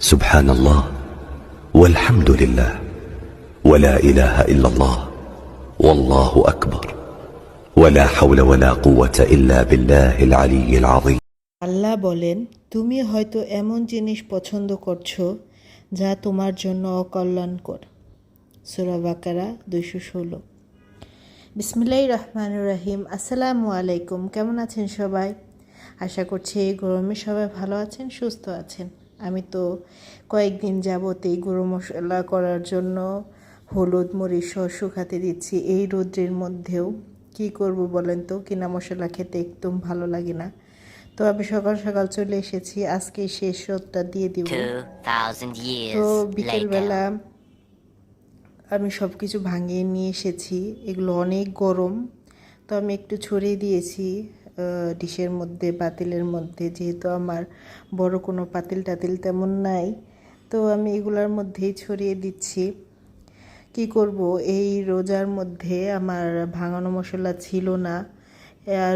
سبحان الله والحمد لله ولا إله إلا الله والله أكبر ولا حول ولا قوة إلا بالله العلي العظيم আল্লাহ বলেন, তুমি হয়তো এমন জিনিস পছন্দ করছো যা তোমার জন্য অকল্যাণকর। সূরা বাকারা 216। বিসমিল্লাহির রহমানির রহিম। আসসালামু আলাইকুম। কেমন আছেন সবাই? আশা করছি এই গরমে সবাই ভালো আছেন, সুস্থ আছেন। আমি তো কয়েকদিন যাবত এই গরম মশলা করার জন্য হলুদ মরিচ সহ শুকাতে দিচ্ছি। এই রোদ্রের মধ্যেও কি করব বলেন তো, কিনা মশলা খেতে একদম ভালো লাগে না। তো আমি সকাল সকাল চলে এসেছি, আজকে শেষ রোদটা দিয়ে দিব। 2000 তো years বিকেলবেলা later. আমি সব কিছু ভাঙিয়ে নিয়ে এসেছি। এগুলো অনেক গরম, তো আমি একটু ছড়িয়ে দিয়েছি ডিশের মধ্যে, পাতিলের মধ্যে। যেহেতু আমার বড় কোনো পাতিল টাতিল তেমন নাই, তো আমি এগুলোর মধ্যেই ছড়িয়ে দিচ্ছি। কি করব, এই রোজার মধ্যে আমার ভাঙানো মশলা ছিল না।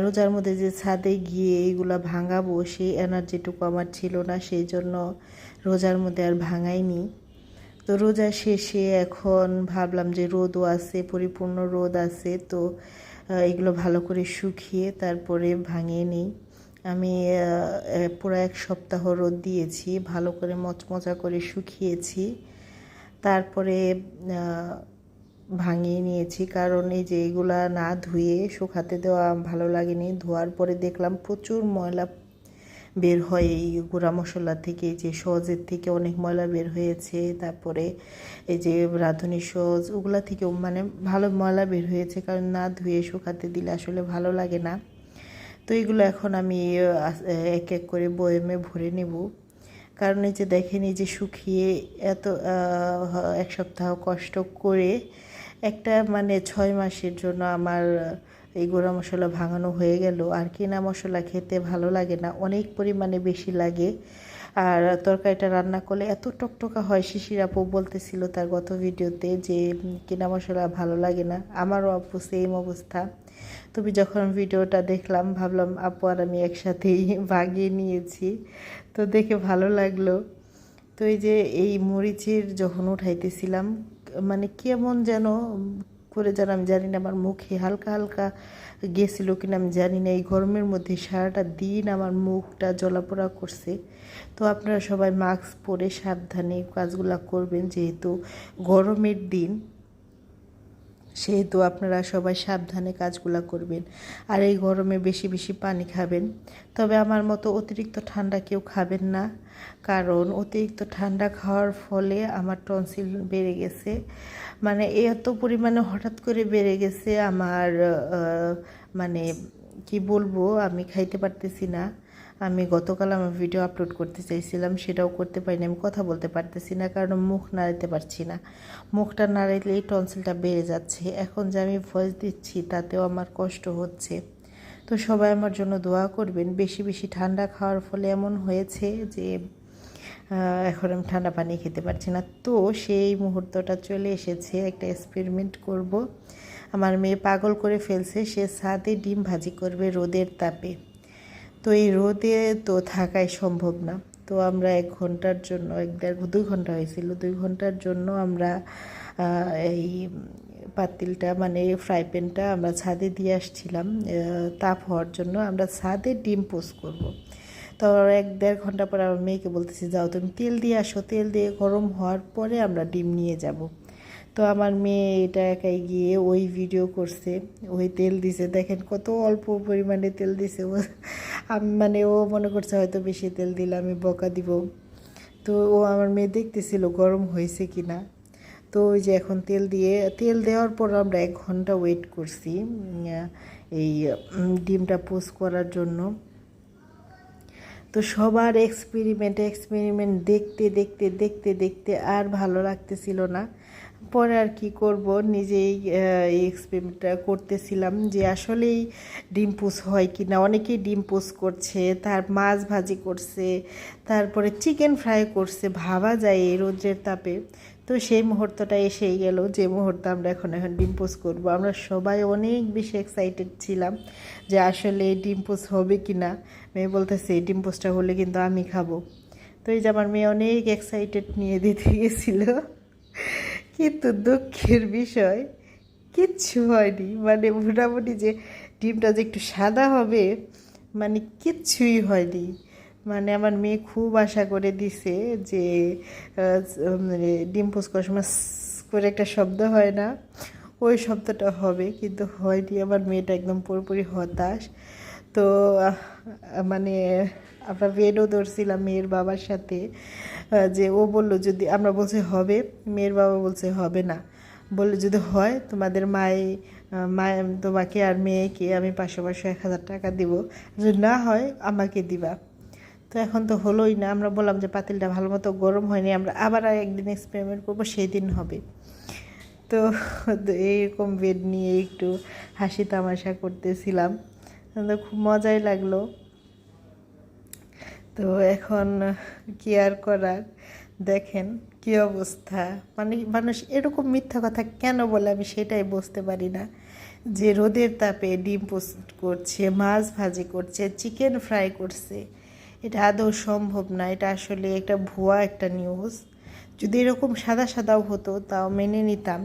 রোজার মধ্যে যে ছাদে গিয়ে এইগুলা ভাঙাবো, সেই এনার্জিটুকু আমার ছিল না, সেই জন্য রোজার মধ্যে আর ভাঙাইনি। তো রোজা শেষে এখন ভাবলাম যে রোদও আছে, পরিপূর্ণ রোদ আছে, তো এগুলো ভালো করে শুকিয়ে তারপরে ভাঙিয়ে নিই। আমি পুরো এক সপ্তাহ রোদ দিয়েছি, ভালো করে মচমচা করে শুকিয়েছি, তারপরে ভাঙিয়ে নিয়েছি। কারণ এই যে এগুলা না ধুয়ে শুকাতে দেওয়া ভালো লাগেনি। ধোয়ার পরে দেখলাম প্রচুর ময়লা বের হয় এই গুঁড়া মশলা থেকে, যে সজের থেকে অনেক ময়লা বের হয়েছে, তারপরে এই যে রাঁধুনি সজ ওগুলা থেকেও মানে ভালো ময়লা বের হয়েছে, কারণ না ধুয়ে শুকাতে দিলে আসলে ভালো লাগে না। তো এগুলো এখন আমি এক এক করে বয়মে ভরে নেব। কারণ এই যে দেখেন, এই যে শুকিয়ে এত এক সপ্তাহ কষ্ট করে একটা মানে 6 মাসের জন্য আমার এই গুঁড়া মশলা ভাঙানো হয়ে গেল। আর কিনা মশলা খেতে ভালো লাগে না, অনেক পরিমাণে বেশি লাগে। আর তরকারিটা রান্না করলে এত টকটকা হয়। শিশির আপু বলতেছিল তার গত ভিডিওতে যে কিনা মশলা ভালো লাগে না। আমারও আপু সেম অবস্থা। তবে যখন ভিডিওটা দেখলাম ভাবলাম আপু আর আমি একসাথেই ভাগিয়ে নিয়েছি, তো দেখে ভালো লাগলো। তো এই যে এই মরিচের যখন উঠাইতেছিলাম, মানে কেমন যেন করে যেন আমি জানি না, আমার মুখে হালকা হালকা গেছিলো কিনা আমি জানি না। এই গরমের মধ্যে সারাটা দিন আমার মুখটা জ্বলাপোড়া করছে। তো আপনারা সবাই মাস্ক পরে সাবধানে কাজগুলো করবেন, যেহেতু গরমের দিন, সেহেতু আপনারা সবাই সাবধানে কাজগুলো করবেন। আর এই গরমে বেশি বেশি পানি খাবেন। তবে আমার মতো অতিরিক্ত ঠান্ডা কেউ খাবেন না, কারণ অতিরিক্ত ঠান্ডা খাওয়ার ফলে আমার টনসিল বেড়ে গেছে। মানে এত পরিমাণে হঠাৎ করে বেড়ে গেছে আমার, মানে কি বলবো, আমি খাইতে পারতেছি না। আমি গতকাল আমার ভিডিও আপলোড করতে চাইছিলাম, সেটাও করতে পারিনি। আমি কথা বলতে পারতেছি না, কারণ মুখ নাড়াতে পারছি না। মুখটা নাড়াইলেই টনসিলটা বেড়ে যাচ্ছে। এখন যে আমি ভয়েস দিচ্ছি তাতেও আমার কষ্ট হচ্ছে। তো সবাই আমার জন্য দোয়া করবেন। বেশি বেশি ঠান্ডা খাওয়ার ফলে এমন হয়েছে যে এখন আমি ঠান্ডা পানি খেতে পারছি না। তো সেই মুহূর্তটা চলে এসেছে, একটা এক্সপেরিমেন্ট করব। আমার মেয়ে পাগল করে ফেলছে, সে ছাদে ডিম ভাজি করবে রোদের তাপে। তো এই রোদে তো থাকাই সম্ভব না। তো আমরা 1 ঘন্টার জন্য, 2 ঘন্টা হয়েছিল, 2 ঘন্টার জন্য আমরা এই পাতিলটা মানে ফ্রাই প্যানটা আমরা ছাদে দিয়ে আসছিলাম তাপ হওয়ার জন্য। আমরা ছাদে ডিম পোস্ট করব। তো 1-1.5 ঘন্টা পরে আমার মেয়েকে বলতেছি, যাও তুমি তেল দিয়ে আসো, তেল দিয়ে গরম হওয়ার পরে আমরা ডিম নিয়ে যাব। তো আমার মেয়ে এটা একাই গিয়ে ওই ভিডিও করছে, ওই তেল দিছে, দেখেন কত অল্প পরিমাণে তেল দিছে। আমি মানে ও মনে করছে হয়তো বেশি তেল দিলে আমি বকা দিব। তো ও আমার মেয়ে দেখতেছিল গরম হয়েছে কি না। তো ওই যে এখন তেল দেওয়ার পর আমরা 1 ঘন্টা ওয়েট করছি এই ডিমটা পোস্ট করার জন্য। তো সবার এক্সপেরিমেন্ট দেখতে দেখতে দেখতে দেখতে আর ভালো লাগতেছিল না। পরে আর কি করব, নিজেই এই এক্সপেরিমেন্টটা করতেছিলাম যে আসলেই ডিম পোস্ট হয় কি না। অনেকেই ডিম পোস্ট করছে, তার মাছ ভাজি করছে, তারপরে চিকেন ফ্রাই করছে, ভাবা যায় এই রোদের তাপে। তো সেই মুহূর্তটা এসেই গেল, যে মুহূর্তে আমরা এখন ডিম পোস্ট করবো। আমরা সবাই অনেক বেশি এক্সাইটেড ছিলাম যে আসলে ডিম পোস্ট হবে কি না। মেয়ে বলতেছে ডিম পোস্টটা হলে কিন্তু আমি খাবো। তো এই যে আমার মেয়ে অনেক এক্সাইটেড নিয়ে দিতে গেছিল, কিন্তু দুঃখের বিষয় কিচ্ছু হয়নি। মানে মোটামুটি যে ডিমটা যে একটু সাদা হবে মানে কিচ্ছুই হয়নি। মানে আমার মেয়ে খুব আশা করে দিছে যে মানে ডিম পোচ করার সময় করে একটা শব্দ হয় না, ওই শব্দটা হবে, কিন্তু হয়নি। আমার মেয়েটা একদম পুরোপুরি হতাশ। তো মানে আমরা বেডও ধরছিলাম মেয়ের বাবার সাথে, যে ও বললো যদি আমরা বলছে হবে, মেয়ের বাবা বলছে হবে না, বললো যদি হয় তোমাদের মায়ে তোমাকে আর মেয়েকে আমি 500 টাকা দিব, যদি না হয় আমাকে দিবা। তো এখন তো হলোই না। আমরা বললাম যে পাতিলটা ভালো মতো গরম হয়নি, আমরা আবার একদিন এক্সপেরিমেন্ট করবো, সেই দিন হবে। তো এইরকম বেড নিয়ে একটু হাসি তামাশা করতেছিলাম, তো খুব মজাই লাগলো। তো এখন কি আর করার, দেখেন কি অবস্থা। মানে মানুষ এরকম মিথ্যা কথা কেন বলে আমি সেটাই বুঝতে পারি না। যে রোদের তাপে ডিম পোস্ট করছে, মাছ ভাজি করছে, চিকেন ফ্রাই করছে, এটা আদৌ সম্ভব না। এটা আসলে একটা ভুয়া একটা নিউজ। যদি এরকম সাদা সাদাও হতো তাও মেনে নিতাম,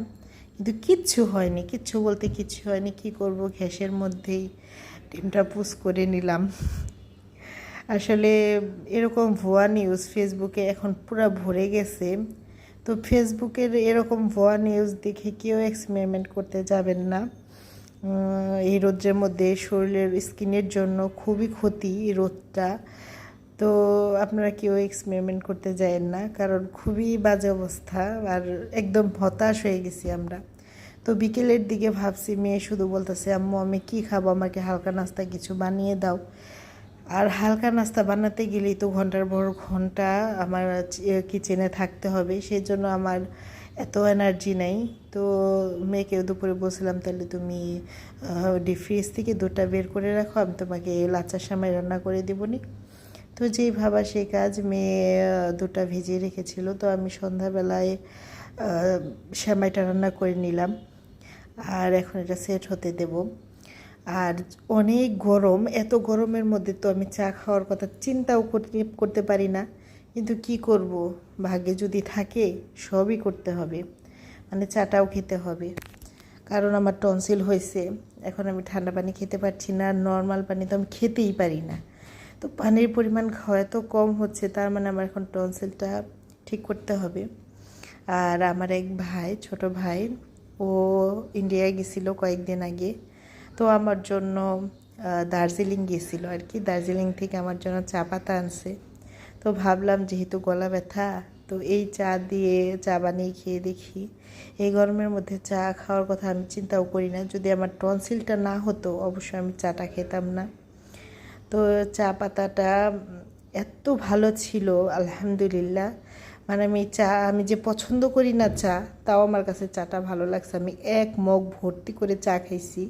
কিন্তু কিচ্ছু হয়নি, কিচ্ছু বলতে কিচ্ছু হয়নি। কি করব, গ্যাসের মধ্যেই ডিমটা পোস্ট করে নিলাম। আসলে এরকম ভুয়া নিউজ ফেসবুকে এখন পুরো ভরে গেছে। তো ফেসবুকের এরকম ভুয়া নিউজ দেখে কেউ এক্সপেরিমেন্ট করতে যাবেন না। এই রোদের মধ্যে শরীরের স্কিনের জন্য খুবই ক্ষতি এই রোদটা। তো আপনারা কেউ এক্সপেরিমেন্ট করতে যায়েন না, কারণ খুবই বাজে অবস্থা। আর একদম হতাশ হয়ে গেছি আমরা। তো বিকেলের দিকে ভাবছি, মেয়ে শুধু বলতেছে আম্মু আমি কী খাবো, আমাকে হালকা নাস্তা কিছু বানিয়ে দাও। আর হালকা নাস্তা বানাতে গেলেই তো ঘন্টার পর ঘন্টা আমার কিচেনে থাকতে হবে, সেই জন্য আমার এত এনার্জি নেই। তো মেয়েকেও দুপুরে বলছিলাম তাহলে তুমি ডিপ ফ্রিজ থেকে 2টা বের করে রাখো, আমি তোমাকে লাচ্চার সময় রান্না করে দেবনি। তো যেই ভাবা সেই কাজ, মেয়ে 2টা ভিজিয়ে রেখেছিল। তো আমি সন্ধ্যাবেলায় সেমাইটা রান্না করে নিলাম, আর এখন এটা সেট হতে দেব। আর অনেক গরম, এত গরমের মধ্যে তো আমি চা খাওয়ার কথা চিন্তাও করতে পারি না, কিন্তু কি করব, ভাগ্যে যদি থাকে সবই করতে হবে। মানে চাটাও খেতে হবে, কারণ আমার টনসিল হয়েছে। এখন আমি ঠান্ডা পানি খেতে পারছি না, নর্মাল পানি তো আমি খেতেই পারি না। তো পানির পরিমাণ খাওয়া এত কম হচ্ছে, তার মানে আমার এখন টনসিলটা ঠিক করতে হবে। আর আমার এক ভাই, ছোট ভাই, ও ইন্ডিয়ায় গেছিল কয়েকদিন আগে। তো আমার জন্য দার্জিলিং গিয়েছিল আর কি, দার্জিলিং থেকে আমার জন্য চা পাতা আনছে। তো ভাবলাম যেহেতু গলা ব্যথা, তো এই চা দিয়ে চা বানিয়ে খেয়ে দেখি। এই গরমের মধ্যে চা খাওয়ার কথা আমি চিন্তাও করি না। যদি আমার টনসিলটা না হতো অবশ্যই আমি চাটা খেতাম না। তো চা পাতাটা এত ভালো ছিল আলহামদুলিল্লাহ। মানে আমি যে পছন্দ করি না চা, তাও আমার কাছে চাটা ভালো লাগছে। আমি 1 মগ ভর্তি করে চা খাইছি।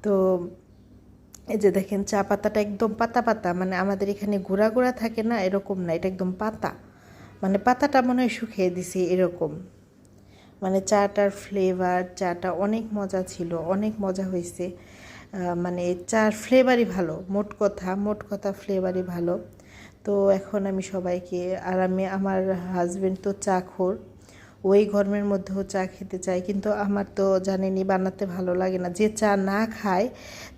তো এই যে দেখেন চা পাতাটা একদম পাতা পাতা, মানে আমাদের এখানে গোড়া গোড়া থাকে না, এরকম না, এটা একদম পাতা। মানে পাতাটা মনে হয় শুকিয়ে দিছি এরকম। মানে চাটার ফ্লেভার, চাটা অনেক মজা ছিল, অনেক মজা হয়েছে। মানে চার ফ্লেভারই ভালো, মোট কথা ফ্লেভারই ভালো। তো এখন আমি সবাইকে, আর আমার হাজব্যান্ড তো চাখোর, ওই গরমের মধ্যেও চা খেতে চাই, কিন্তু আমার তো জানেনই বানাতে ভালো লাগে না। যে চা না খায়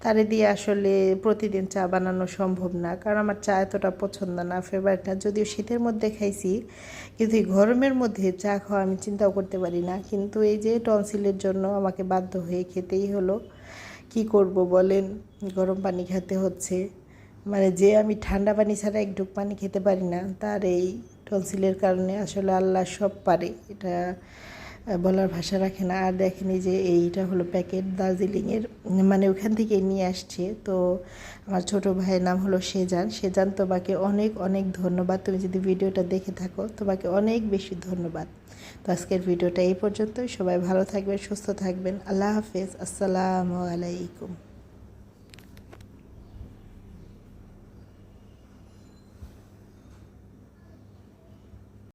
তারে দিয়ে আসলে প্রতিদিন চা বানানো সম্ভব না, কারণ আমার চা এতটা পছন্দ না, ফেভারিট না। যদিও শীতের মধ্যে খাইছি, কিন্তু এই গরমের মধ্যে চা খাওয়া আমি চিন্তাও করতে পারি না। কিন্তু এই যে টনসিলের জন্য আমাকে বাধ্য হয়ে খেতেই হলো। কি করব বলেন, গরম পানি খেতে হচ্ছে। মানে যে আমি ঠান্ডা পানি ছাড়া এক ঢুক পানি খেতে পারি না, তার এই টনসিলের কারণে আসলে আল্লাহ সব পারে, এটা বলার ভাষা রাখে না। আর দেখেনি যে এইটা হলো প্যাকেট দার্জিলিংয়ের, মানে ওখান থেকে নিয়ে আসছে। তো আমার ছোট ভাইয়ের নাম হলো সেজান, তোমাকে অনেক অনেক ধন্যবাদ। তুমি যদি ভিডিওটা দেখে থাকো তোমাকে অনেক বেশি ধন্যবাদ। তো আজকের ভিডিওটা এই পর্যন্তই। সবাই ভালো থাকবেন, সুস্থ থাকবেন। আল্লাহ হাফেজ, আসসালামু আলাইকুম।